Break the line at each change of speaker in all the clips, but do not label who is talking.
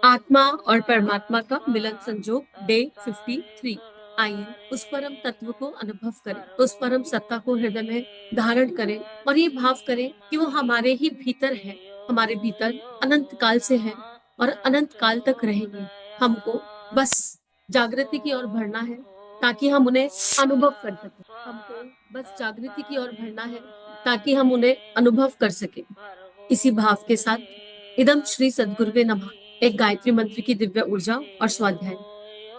आत्मा और परमात्मा का मिलन संजोग डे 53। आइए उस परम तत्व को अनुभव करें, उस परम सत्ता को हृदय में धारण करें और ये भाव करें कि वो हमारे ही भीतर है, हमारे भीतर अनंत काल से है और अनंत काल तक रहेंगे। हमको बस जागृति की ओर बढ़ना है ताकि हम उन्हें अनुभव कर सकें। हमको बस जागृति की ओर बढ़ना है ताकि हम उन्हें अनुभव कर सकें। इसी भाव के साथ इदम श्री सद्गुरुवे नमः एक गायत्री मंत्र की दिव्य ऊर्जा और स्वाध्याय।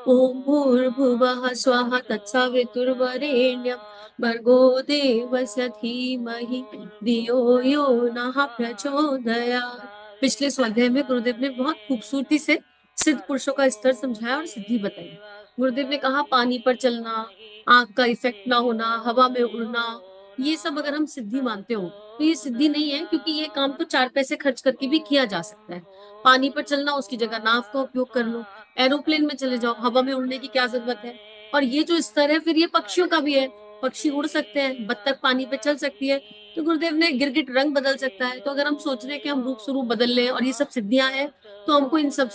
ओम भूर्भुवः स्वः तत्सवितुर्वरेण्यं भर्गो देवस्य धीमहि धियो यो नः प्रचोदयात्। पिछले स्वाध्याय में गुरुदेव ने बहुत खूबसूरती से सिद्ध पुरुषों का स्तर समझाया और सिद्धि बताई। गुरुदेव ने कहा पानी पर चलना, आग का इफेक्ट ना होना, हवा में उड़ना, ये सब अगर हम सिद्धि मानते हो तो ये सिद्धि नहीं है, क्योंकि ये काम तो 4 पैसे खर्च करके भी किया जा सकता है। पानी पर चलना, उसकी जगह नाव का उपयोग कर लो। एरोप्लेन में चले जाओ, हवा में उड़ने की क्या जरूरत है। और ये जो स्तर है फिर ये पक्षियों का भी है, पक्षी उड़ सकते हैं, बत्तख पानी पे चल सकती है। तो गुरुदेव ने गिरगिट रंग बदल सकता है। तो अगर हम सोच रहे हैं कि हम रूप स्वरूप बदल लें और ये सब सिद्धियां हैं, तो हमको इन सब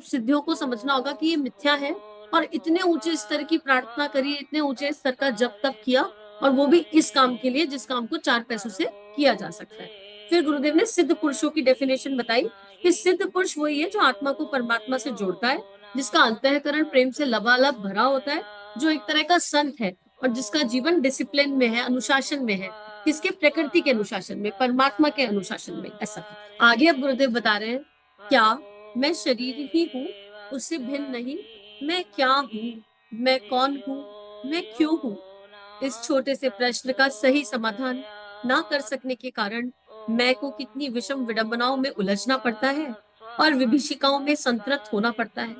सिद्धियों को समझना होगा कि ये मिथ्या है। और इतने ऊंचे स्तर की प्रार्थना करी, इतने ऊंचे स्तर का जप तप किया, और वो भी इस काम के लिए जिस काम को 4 पैसों से किया जा सकता है। फिर गुरुदेव ने सिद्ध पुरुषों की डेफिनेशन बताई कि सिद्ध पुरुष वही है जो आत्मा को परमात्मा से जोड़ता है, जिसका अंतःकरण प्रेम से लबालब भरा होता है, जो एक तरह का संत है और जिसका जीवन डिसिप्लिन में है, अनुशासन में है। किसके? प्रकृति के अनुशासन में, परमात्मा के अनुशासन में। ऐसा आगे अब गुरुदेव बता रहे हैं, क्या मैं शरीर ही हूँ, उससे भिन्न नहीं? मैं क्या हूँ, मैं कौन हूँ, मैं क्यों हूँ? इस छोटे से प्रश्न का सही समाधान ना कर सकने के कारण मैं को कितनी विषम विडंबनाओं में उलझना पड़ता है और विभीषिकाओं में संतृप्त होना पड़ता है।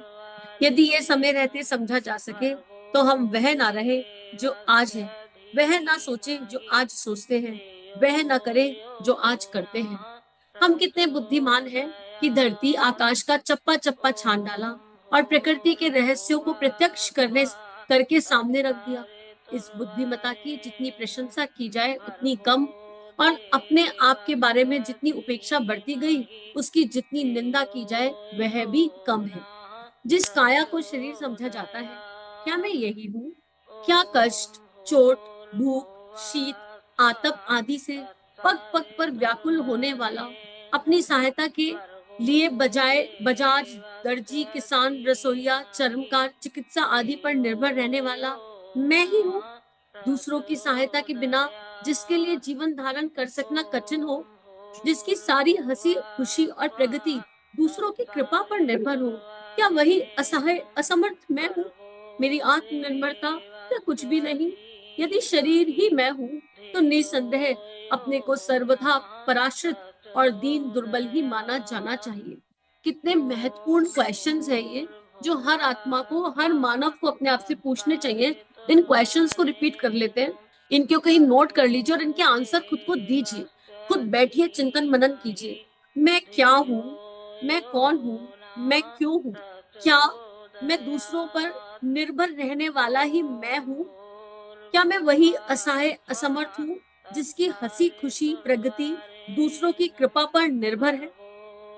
यदि ये समय रहते समझा जा सके तो हम वह ना रहे जो आज है, वह ना सोचे जो आज सोचते हैं, वह ना करे जो आज करते हैं। हम कितने बुद्धिमान हैं कि धरती आकाश का चप्पा चप्पा छान डाला और प्रकृति के रहस्यों को प्रत्यक्ष करके सामने रख दिया। इस बुद्धिमता की जितनी प्रशंसा की जाए उतनी कम, और अपने आप के बारे में जितनी उपेक्षा बढ़ती गई उसकी जितनी निंदा की जाए वह भी कम है। जिस काया को शरीर समझा जाता है, क्या मैं यही हूँ? क्या कष्ट, चोट, भूख, शीत, आतप आदि से पग पग पर व्याकुल होने वाला, अपनी सहायता के लिए बजाय बजाज, दर्जी, किसान, रसोईया, चर्मकार, चिकित्सा आदि पर निर्भर रहने वाला मैं ही हूँ? दूसरों की सहायता के बिना जिसके लिए जीवन धारण कर सकना कठिन हो, जिसकी सारी हंसी खुशी और प्रगति दूसरों की कृपा पर निर्भर हो, क्या वही असहाय असमर्थ मैं हूँ? मेरी आत्मनिर्भरता क्या कुछ भी नहीं? यदि शरीर ही मैं हूँ तो निसंदेह अपने को सर्वथा पराश्रित और दीन दुर्बल ही माना जाना चाहिए। कितने महत्वपूर्ण क्वेश्चंस है ये, जो हर आत्मा को, हर मानव को अपने आप से पूछने चाहिए। इन क्वेश्चंस को रिपीट कर लेते हैं, इनको कहीं नोट कर लीजिए और इनके आंसर खुद को दीजिए। खुद बैठिए, चिंतन मनन कीजिए। मैं क्या हूँ, मैं कौन हूँ, मैं क्यों हूँ? क्या मैं दूसरों पर निर्भर रहने वाला ही मैं हूँ? क्या मैं वही असहाय असमर्थ हूँ जिसकी हंसी खुशी प्रगति दूसरों की कृपा पर निर्भर है?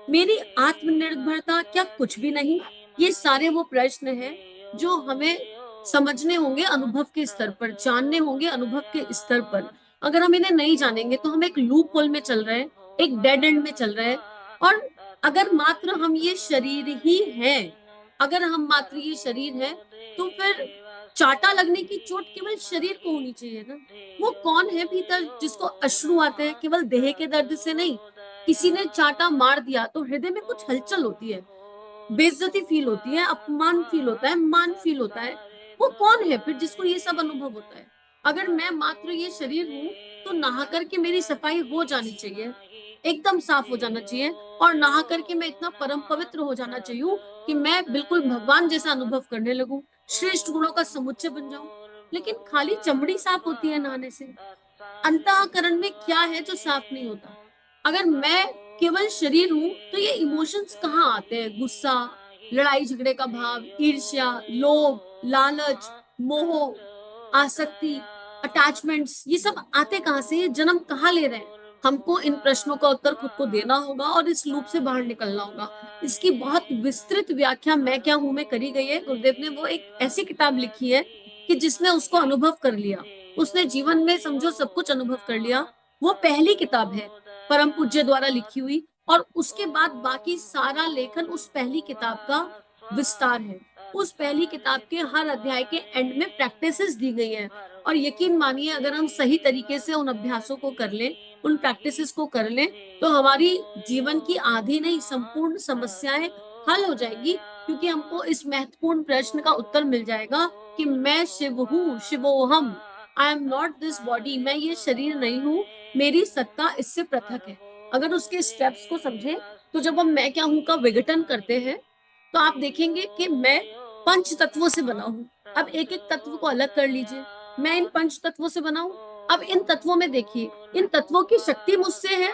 मेरी आत्मनिर्भरता क्या कुछ भी नहीं? ये सारे वो प्रश्न हैं जो हमें समझने होंगे अनुभव के स्तर पर, जानने होंगे अनुभव के स्तर पर। अगर हम इन्हें नहीं जानेंगे तो हम एक लूप होल में चल रहे हैं, एक डेड एंड में चल रहे हैं। और अगर मात्र हम ये शरीर ही हैं, अगर हम मात्र ये शरीर हैं, तो फिर चाटा लगने की चोट केवल शरीर को होनी चाहिए ना। वो कौन है भीतर जिसको अश्रु आते हैं? केवल देह के दर्द से नहीं, किसी ने चाटा मार दिया तो हृदय में कुछ हलचल होती है, बेइज्जती फील होती है, अपमान फील होता है, मान फील होता है। वो कौन है फिर जिसको ये सब अनुभव होता है? अगर मैं मात्र ये शरीर हूँ तो नहा करके मेरी सफाई हो जानी चाहिए, एकदम साफ हो जाना चाहिए, और नहा करके मैं इतना परम पवित्र हो जाना चाहिए कि मैं बिल्कुल भगवान जैसा अनुभव करने लगूं, श्रेष्ठ गुणों का समुच्चय बन जाऊं। लेकिन खाली चमड़ी साफ होती है नहाने से, अंतःकरण में क्या है जो साफ नहीं होता? अगर मैं केवल शरीर हूं तो ये इमोशंस कहाँ आते हैं? गुस्सा, लड़ाई झगड़े का भाव, ईर्ष्या, लोभ, लालच, मोह, आसक्ति, अटैचमेंट्स, ये सब आते कहाँ से? ये जन्म कहाँ ले रहे हैं? हमको इन प्रश्नों का उत्तर खुद को देना होगा और इस लूप से बाहर निकलना होगा। इसकी बहुत विस्तृत व्याख्या मैं क्या हूं में करी गई है। गुरुदेव ने वो एक ऐसी किताब लिखी है कि जिसने उसको अनुभव कर लिया, उसने जीवन में समझो सब कुछ अनुभव कर लिया। वो पहली किताब है परम पूज्य द्वारा लिखी हुई, और उसके बाद बाकी सारा लेखन उस पहली किताब का विस्तार है। उस पहली किताब के हर अध्याय के एंड में प्रैक्टिसेस दी गई हैं, और यकीन मानिए अगर हम सही तरीके से उन अभ्यासों को कर लें, उन प्रैक्टिसेस को कर लें, तो हमारी जीवन की आधी नहीं संपूर्ण समस्याएं हल हो जाएगी। क्योंकि हमको इस महत्वपूर्ण प्रश्न का उत्तर मिल जाएगा कि मैं शिव हूँ, शिवोहम, I am not this body, मैं ये शरीर नहीं हूँ, मेरी सत्ता इससे पृथक है। अगर उसके स्टेप्स को समझे, तो जब हम मैं क्या हूँ का विघटन करते हैं, तो आप देखेंगे कि मैं पंच तत्वों से बना हूँ। अब एक एक तत्व को अलग कर लीजिए। मैं इन पंच तत्वों से बना हूँ। अब इन तत्वों में देखिए, इन तत्वों की शक्ति मुझसे है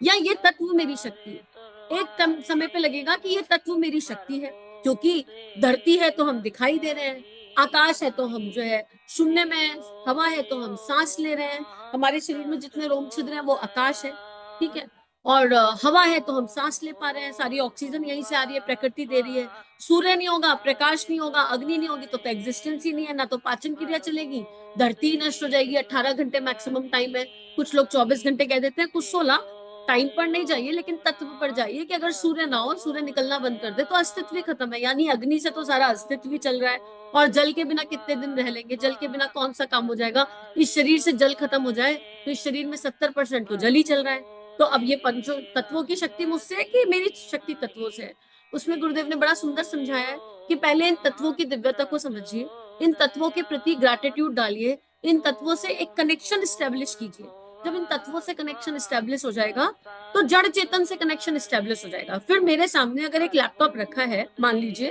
या ये तत्व मेरी शक्ति है। एक समय पे लगेगा कि ये तत्व मेरी शक्ति है, क्योंकि धरती है तो हम दिखाई दे रहे हैं, आकाश है तो हम जो है शून्य में, हवा है तो हम सांस ले रहे हैं, हमारे शरीर में जितने रोम छिद्र हैं वो आकाश है, ठीक है। और हवा है तो हम सांस ले पा रहे हैं, सारी ऑक्सीजन यहीं से आ रही है, प्रकृति दे रही है। सूर्य नहीं होगा, प्रकाश नहीं होगा, अग्नि नहीं होगी तो एग्जिस्टेंस ही नहीं है, ना तो पाचन क्रिया चलेगी, धरती ही नष्ट हो जाएगी। 18 घंटे मैक्सिमम टाइम है, कुछ लोग 24 घंटे कह देते हैं, कुछ 16। टाइम पर नहीं जाइए लेकिन तत्व पर जाइए कि अगर सूर्य ना हो, सूर्य निकलना बंद कर दे तो अस्तित्व ही खत्म है। यानी अग्नि से तो सारा अस्तित्व ही चल रहा है, और जल के बिना कितने दिन रह लेंगे, जल के बिना कौन सा काम हो जाएगा। इस शरीर से जल खत्म हो जाए तो इस शरीर में 70% तो जल ही चल रहा है। तो अब ये पंचों तत्वों की शक्ति मुझसे है कि मेरी शक्ति तत्वों से है। उसमें गुरुदेव ने बड़ा सुंदर समझाया है कि पहले इन तत्वों की दिव्यता को समझिए, इन तत्वों के प्रति ग्रैटिट्यूड डालिए, इन तत्वों से एक कनेक्शन स्टैब्लिश कीजिए। जब इन तत्वों से कनेक्शन स्टैब्लिश हो जाएगा तो जड़ चेतन से कनेक्शन स्टैब्लिश हो जाएगा। फिर मेरे सामने अगर एक लैपटॉप रखा है मान लीजिए,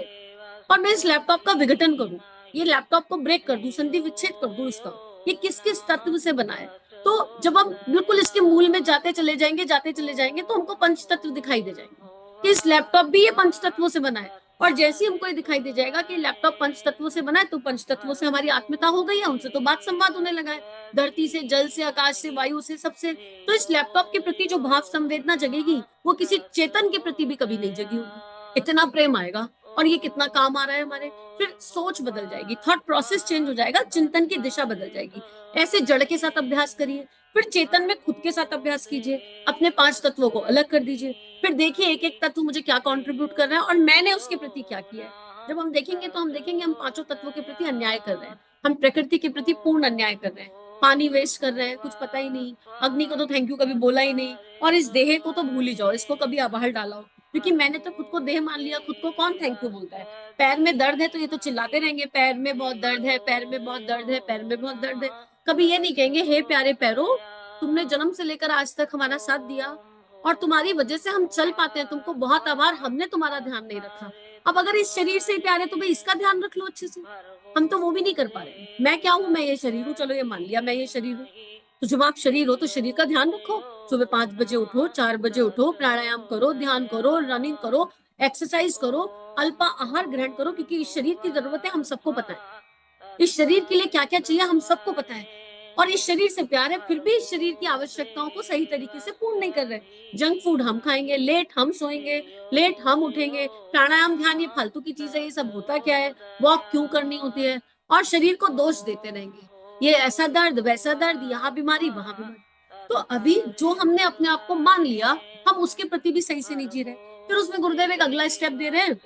और मैं इस लैपटॉप का विघटन करूं, ये लैपटॉप को ब्रेक कर दूं, संधि विच्छेद कर दूं इसका, ये किस किस तत्व से बना है, तो जब हम बिल्कुल इसके मूल में जाते चले जाएंगे तो हमको पंच तत्व दिखाई दे जाएंगे कि इस लैपटॉप भी ये पंच तत्वों से बना है। और जैसे ही हमको ये दिखाई दे जाएगा कि लैपटॉप पंच तत्वों से बना है, तो पंच तत्वों से हमारी आत्मीयता हो गई है, उनसे तो बात संवाद होने लगा है, धरती से, जल से, आकाश से, वायु से, सबसे। तो इस लैपटॉप के प्रति जो भाव संवेदना जगेगी वो किसी चेतन के प्रति भी कभी नहीं जगी होगी। इतना प्रेम आएगा, और ये कितना काम आ रहा है हमारे। फिर सोच बदल जाएगी, थॉट प्रोसेस चेंज हो जाएगा, चिंतन की दिशा बदल जाएगी। ऐसे जड़ के साथ अभ्यास करिए, फिर चेतन में खुद के साथ अभ्यास कीजिए, अपने 5 तत्वों को अलग कर दीजिए, फिर देखिए एक एक तत्व मुझे क्या कंट्रीब्यूट कर रहा है और मैंने उसके प्रति क्या किया है। जब हम देखेंगे तो हम देखेंगे हम पांचों तत्वों के प्रति अन्याय कर रहे हैं, हम प्रकृति के प्रति पूर्ण अन्याय कर रहे हैं, पानी वेस्ट कर रहे हैं, कुछ पता ही नहीं, अग्नि को तो थैंक यू कभी बोला ही नहीं, और इस देह को तो भूल ही जाओ, इसको कभी बाहर डाला हो, क्योंकि मैंने तो खुद को देह मान लिया, खुद को कौन थैंक यू बोलता है। पैर में दर्द है तो ये तो चिल्लाते रहेंगे, पैर में बहुत दर्द है, पैर में बहुत दर्द है, पैर में बहुत दर्द है। कभी ये नहीं कहेंगे हे प्यारे पैरों, तुमने जन्म से लेकर आज तक हमारा साथ दिया और तुम्हारी वजह से हम चल पाते हैं, तुमको बहुत आभार, हमने तुम्हारा ध्यान नहीं रखा। अब अगर इस शरीर से ही प्यार है तो भाई इसका ध्यान रख लो अच्छे से। हम तो वो भी नहीं कर पा रहे। मैं क्या हूं, मैं ये शरीर हूँ, चलो ये मान लिया मैं ये शरीर हूँ। तो जब आप शरीर हो तो शरीर का ध्यान रखो, सुबह 5 बजे उठो, 4 बजे उठो, प्राणायाम करो, ध्यान करो, रनिंग करो, एक्सरसाइज करो, अल्पा आहार ग्रहण करो, क्योंकि इस शरीर की जरूरत है, हम सबको पता है। इस शरीर के लिए क्या क्या चाहिए हम सबको पता है, और इस शरीर से प्यार है, फिर भी इस शरीर की आवश्यकताओं को सही तरीके से पूर्ण नहीं कर रहे। जंक फूड हम खाएंगे, लेट हम सोएंगे, लेट हम उठेंगे, प्राणायाम ध्यान ये फालतू की चीजें, ये सब होता क्या है, वॉक क्यों करनी होती है, और शरीर को दोष देते रहेंगे, ये ऐसा दर्द वैसा दर्द, यहाँ बीमारी वहां बीमारी। तो अभी जो हमने अपने आप को मान लिया, हम उसके प्रति भी सही से नहीं जी रहे। फिर उसमें गुरुदेव एक अगला स्टेप दे रहे हैं,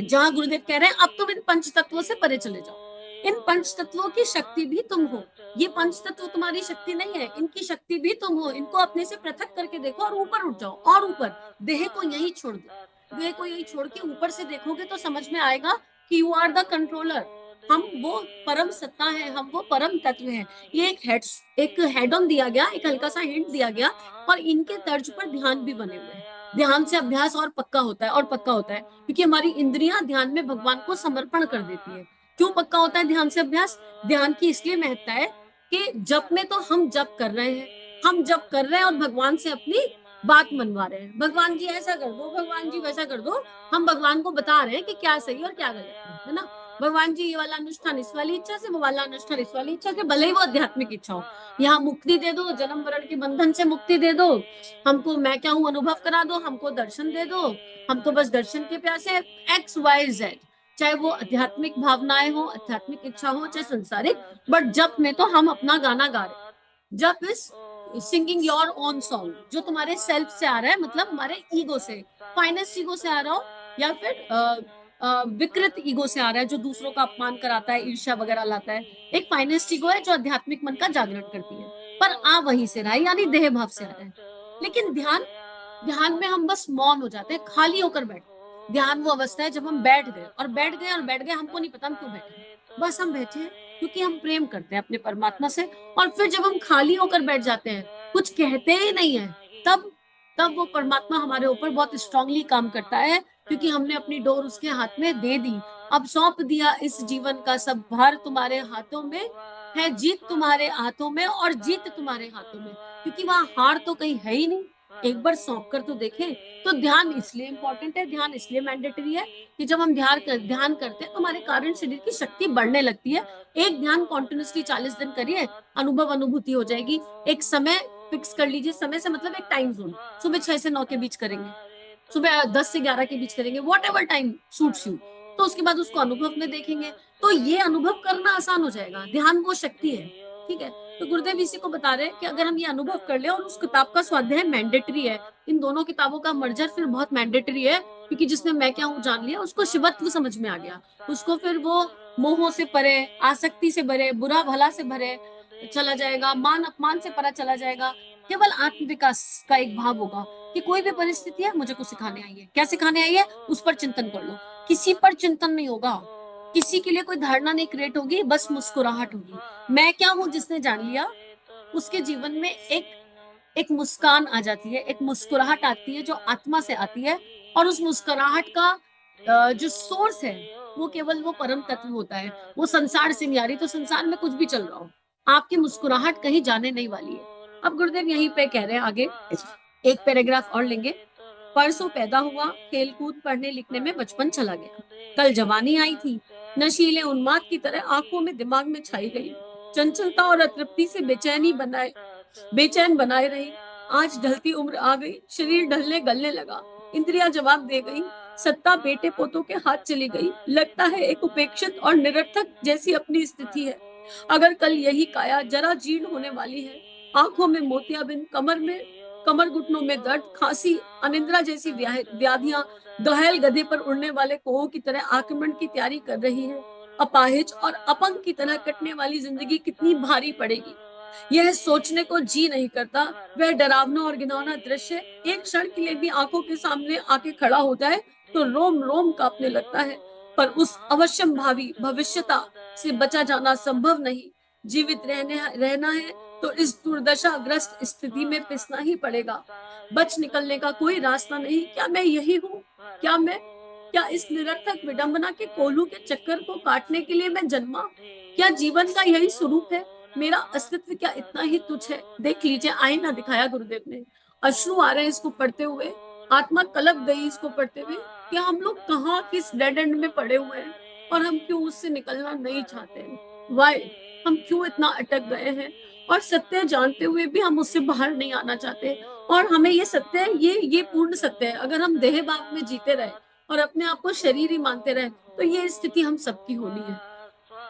जहां गुरुदेव कह रहे हैं अब तुम इन पंच तत्वों से परे चले जाओ, इन पंच तत्वों की शक्ति भी तुम हो, ये पंच तत्व तुम्हारी शक्ति नहीं है, इनकी शक्ति भी तुम हो, इनको अपने से पृथक करके देखो और ऊपर उठ जाओ, और ऊपर देह को यही छोड़ दो, देह को यही छोड़ के ऊपर से देखोगे तो समझ में आएगा कि यू आर द कंट्रोलर, हम वो परम सत्ता है, हम वो परम तत्व है। ये एक हेड ऑन दिया गया, एक हल्का सा हिंट दिया गया, और इनके तर्ज पर ध्यान भी बने हुए हैं। ध्यान से अभ्यास और पक्का होता है, और पक्का होता है क्योंकि हमारी इंद्रियां ध्यान में भगवान को समर्पण कर देती है। क्यों पक्का होता है ध्यान से अभ्यास? ध्यान की इसलिए महत्ता है कि जप में तो हम जप कर रहे हैं, हम जप कर रहे हैं और भगवान से अपनी बात मनवा रहे हैं, भगवान जी ऐसा कर दो, भगवान जी वैसा कर दो, हम भगवान को बता रहे हैं कि क्या सही और क्या गलत है ना। भगवान जी ये वाला अनुष्ठान इस वाली इच्छा से, वो वाला अनुष्ठान इस वाली इच्छा से, भले ही वो आध्यात्मिक इच्छा हो। यहाँ मुक्ति दे दो, जन्म मरण के बंधन से मुक्ति दे दो, हमको मैं क्या हूँ अनुभव करा दो, हमको दर्शन दे दो, हम तो बस दर्शन के प्यासे, XYZ। चाहे वो आध्यात्मिक भावनाएं हो, आध्यात्मिक इच्छा हो, चाहे संसारिक, बट जब में तो हम अपना गाना गा रहे। जब इस सिंगिंग योर ओन सॉन्ग, जो तुम्हारे सेल्फ से आ रहा है, मतलब हमारे ईगो से, फाइनेस्ट ईगो से आ रहा हो, या फिर विकृत ईगो से आ रहा है, जो दूसरों का अपमान कराता है, ईर्ष्या वगैरह लाता है। एक फाइनेस्ट ईगो है जो आध्यात्मिक मन का जागरण करती है, पर आ वहीं से रहा है, यानी देह भाव से आ रहा है। लेकिन ध्यान, ध्यान में हम बस मौन हो जाते हैं, खाली होकर बैठ। ध्यान वो अवस्था है जब हम बैठ गए और बैठ गए और बैठ गए, हमको नहीं पता हम क्यों बैठे, बस हम बैठे हैं क्योंकि हम प्रेम करते हैं अपने परमात्मा से। और फिर जब हम खाली होकर बैठ जाते हैं, कुछ कहते ही नहीं है, तब तब वो परमात्मा हमारे ऊपर बहुत स्ट्रांगली काम करता है, क्योंकि हमने अपनी डोर उसके हाथ में दे दी। अब सौंप दिया इस जीवन का सब भार तुम्हारे हाथों में है, जीत तुम्हारे हाथों में और जीत तुम्हारे हाथों में, क्योंकि वहां हार तो कहीं है ही नहीं। एक बार सौंप कर तो देखें। तो ध्यान इसलिए इंपॉर्टेंट है, ध्यान इसलिए मैंडेटरी है कि जब हम ध्यान करते हैं तो हमारे कारण शरीर की शक्ति बढ़ने लगती है। एक ध्यान कॉन्टिन्यूसली 40 दिन करिए, अनुभव अनुभूति हो जाएगी। एक समय फिक्स कर लीजिए, समय से मतलब एक टाइम जोन, सुबह 6 से 9 के बीच करेंगे, सुबह 10 से 11 के बीच करेंगे, what ever time suits you. तो उसके बाद उसको अनुभव में देखेंगे, तो ये अनुभव करना आसान हो जाएगा। ध्यान वो शक्ति है, ठीक है। तो गुरुदेव इसी को बता रहे हैं कि अगर हम ये अनुभव कर ले, और उस किताब का स्वाध्याय मैंडेटरी है, इन दोनों किताबों का मर्जर फिर बहुत मैंडेटरी है, क्योंकि जिसने मैं क्या हूँ जान लिया, उसको शिवत्व समझ में आ गया, उसको फिर वो मोहों से परे, आसक्ति से भरे, बुरा भला से भरे चला जाएगा, मान अपमान से परा चला जाएगा। केवल आत्म विकास का एक भाव होगा कि कोई भी परिस्थिति है मुझे कुछ सिखाने आई है। क्या सिखाने आई है? उस पर चिंतन कर लो। किसी पर चिंतन नहीं होगा, किसी के लिए कोई धारणा नहीं क्रिएट होगी, बस मुस्कुराहट होगी। मैं क्या हूं जिसने जान लिया, उसके जीवन में एक एक मुस्कान आ जाती है, एक मुस्कुराहट आती है जो आत्मा से आती है। और उस मुस्कुराहट का जो सोर्स है वो केवल वो परम तत्व होता है। वो संसार से नहीं आ रही, तो संसार में कुछ भी चल रहा हो, आपकी मुस्कुराहट कहीं जाने नहीं वाली है। अब गुरुदेव यहीं पे कह रहे हैं आगे, एक पैराग्राफ और लेंगे। परसों पैदा हुआ, खेल कूद पढ़ने लिखने में बचपन चला गया। कल जवानी आई थी, नशीले उन्माद की तरह आंखों में दिमाग में छाई गई। चंचलता और अतृप्ति से बेचैन बनाए रही। आज ढलती उम्र आ गई, शरीर ढलने गलने लगा, इंद्रियां जवाब दे गई, सत्ता बेटे पोतों के हाथ चली गई। लगता है एक उपेक्षित और निरर्थक जैसी अपनी स्थिति है। अगर कल यही काया जरा जीर्ण होने वाली है। आंखों में मोतियाबिंद, कमर घुटनों में दर्द, खांसी, अनिद्रा जैसी व्याधियां दहल गधे पर उड़ने वाले कोहों की तरह आक्रमण की तैयारी कर रही है। अपाहिज और अपंग की तरह कटने वाली जिंदगी कितनी भारी पड़ेगी, यह सोचने को जी नहीं करता। वह डरावना और घिनौना दृश्य एक क्षण के लिए भी आंखों के सामने आके खड़ा हो जाए तो रोम रोम कांपने लगता है। पर उस अवश्यम भावी भविष्यता से बचा जाना संभव नहीं। जीवित रहना है तो इस दुर्दशाग्रस्त स्थिति में पिसना ही पड़ेगा। बच निकलने का कोई रास्ता नहीं। क्या मैं यही हूँ? क्या इस निरर्थक विडंबना के कोलू के चक्कर को काटने के लिए मैं जन्मा? क्या जीवन का यही स्वरूप है? मेरा अस्तित्व क्या इतना ही तुच्छ है? देख लीजिए, आईना दिखाया गुरुदेव ने, अश्रु आ रहे हैं इसको पढ़ते हुए, आत्मा कलप गई इसको पढ़ते हुए कि हम लोग कहाँ किस डेड एंड में पड़े हुए हैं, और हम क्यों उससे निकलना नहीं चाहते हैं। वाई, हम क्यों इतना अटक गए हैं, और सत्य जानते हुए भी हम उससे बाहर नहीं आना चाहते। और हमें ये सत्य, ये पूर्ण सत्य है, अगर हम देह भाव में जीते रहे और अपने आप को शरीर ही मानते रहे, तो ये स्थिति हम सबकी होनी है।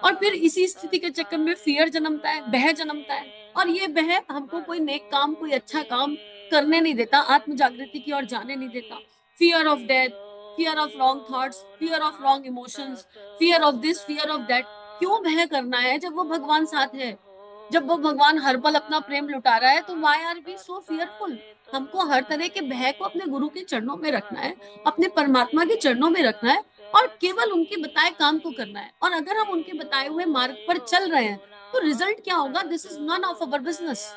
और फिर इसी स्थिति के चक्कर में फियर जन्मता है, भय जन्मता है, और ये भय हमको कोई नेक काम, कोई अच्छा काम करने नहीं देता, आत्म जागृति की ओर जाने नहीं देता। Fear of death, fear of wrong thoughts, fear of wrong emotions, fear of this, fear of that. क्यों भय करना है जब वो भगवान साथ है, जब वो भगवान हर पल अपना प्रेम लुटा रहा है, तो वाई आर बी सो फियरफुल। हमको हर तरह के भय को अपने गुरु के चरणों में रखना है, अपने परमात्मा के चरणों में रखना है, और केवल उनके बताए काम को करना है। और अगर हम उनके बताए हुए मार्ग पर चल रहे हैं तो रिजल्ट क्या होगा, this is none of our business.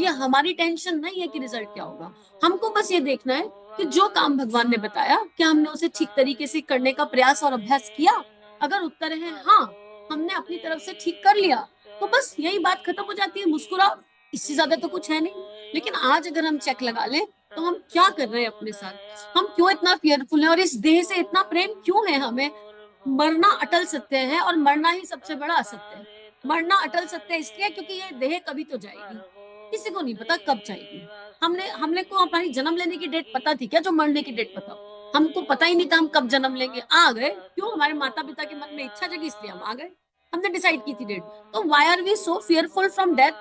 ये हमारी टेंशन नहीं है कि रिजल्ट क्या होगा। हमको बस ये देखना है कि जो काम भगवान ने बताया, क्या हमने उसे ठीक तरीके से करने का प्रयास और अभ्यास किया। अगर उत्तर है हाँ, हमने अपनी तरफ से ठीक कर लिया, तो बस यही बात खत्म हो जाती है, मुस्कुराओ, इससे ज्यादा तो कुछ है नहीं। लेकिन आज अगर हम चेक लगा लें तो हम क्या कर रहे हैं अपने साथ, हम क्यों इतना फियरफुल हैं, और इस देह से इतना प्रेम क्यों है हमें। मरना अटल सत्य है और मरना ही सबसे बड़ा असत्य है। मरना अटल सत्य इसलिए क्योंकि ये देह कभी तो जाएगी, किसी को नहीं पता कब जाएगी। हमने हमने को हमारी जन्म लेने की डेट पता थी क्या, जो मरने की डेट पता हो? हमको पता ही नहीं था हम कब जन्म लेंगे, आ गए। क्यों? हमारे माता पिता के मन में इच्छा जगी इसलिए हम आ गए। हमने डिसाइड की थी डेट। तो why are we so fearful from death?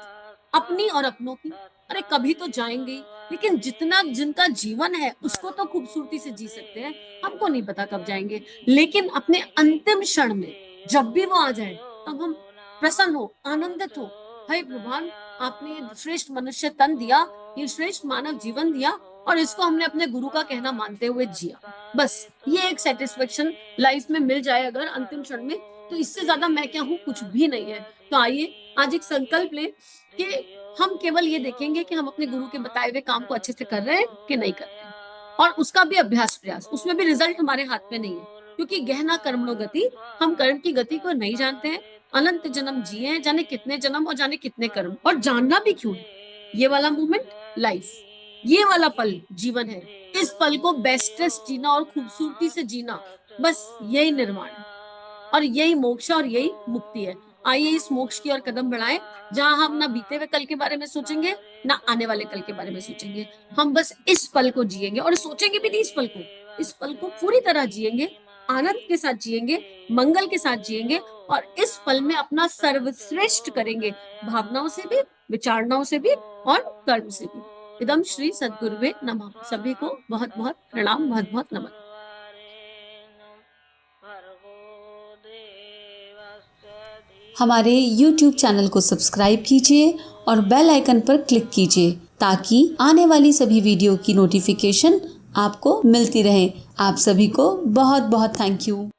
अपनी और अपनों की। अरे कभी तो जाएंगे ही, लेकिन जितना जिनका जीवन है उसको तो खूबसूरती से जी सकते हैं। हमको नहीं पता कब जाएंगे, लेकिन अपने अंतिम क्षण में जब भी वो आ जाए तब हम प्रसन्न हो, आनंदित हो। हे भगवान, आपने ये श्रेष्ठ मनुष्य तन दिया, ये श्रेष्ठ मानव जीवन दिया, और इसको हमने अपने गुरु का कहना मानते हुए जिया। बस ये एक सेटिस्फेक्शन लाइफ में मिल जाए अगर अंतिम क्षण में, तो इससे ज्यादा मैं क्या हूँ, कुछ भी नहीं है। तो आइए आज एक संकल्प लें कि हम केवल ये देखेंगे कि हम अपने गुरु के बताए हुए काम को अच्छे से कर रहे हैं कि नहीं कर रहे हैं, और उसका भी अभ्यास प्रयास, उसमें भी रिजल्ट हमारे हाथ में नहीं है, क्योंकि गहना कर्मणो गति, हम कर्म की गति को नहीं जानते हैं। अनंत जन्म जिए, जाने कितने जन्म और जाने कितने कर्म, और जानना भी क्यों है। ये वाला मोमेंट लाइफ, ये वाला पल जीवन है। इस पल को बेस्टेस्ट जीना और खूबसूरती से जीना, बस यही निर्वाण है, और यही मोक्ष और यही मुक्ति है। आइए इस मोक्ष की ओर कदम बढ़ाएं, जहां हम ना बीते हुए कल के बारे में सोचेंगे, ना आने वाले कल के बारे में सोचेंगे। हम बस इस पल को जिएंगे, और सोचेंगे भी नहीं इस पल को, इस पल को पूरी तरह जिएंगे, आनंद के साथ जिएंगे, मंगल के साथ जिएंगे, और इस पल में अपना सर्वश्रेष्ठ करेंगे, भावनाओं से भी, विचारणाओं से भी, और कर्म से भी। इदम श्री सद्गुरुवे नमः। सभी को बहुत बहुत प्रणाम, बहुत बहुत नमन।
हमारे YouTube चैनल को सब्सक्राइब कीजिए और बेल आइकन पर क्लिक कीजिए ताकि आने वाली सभी वीडियो की नोटिफिकेशन आपको मिलती रहे। आप सभी को बहुत बहुत थैंक यू।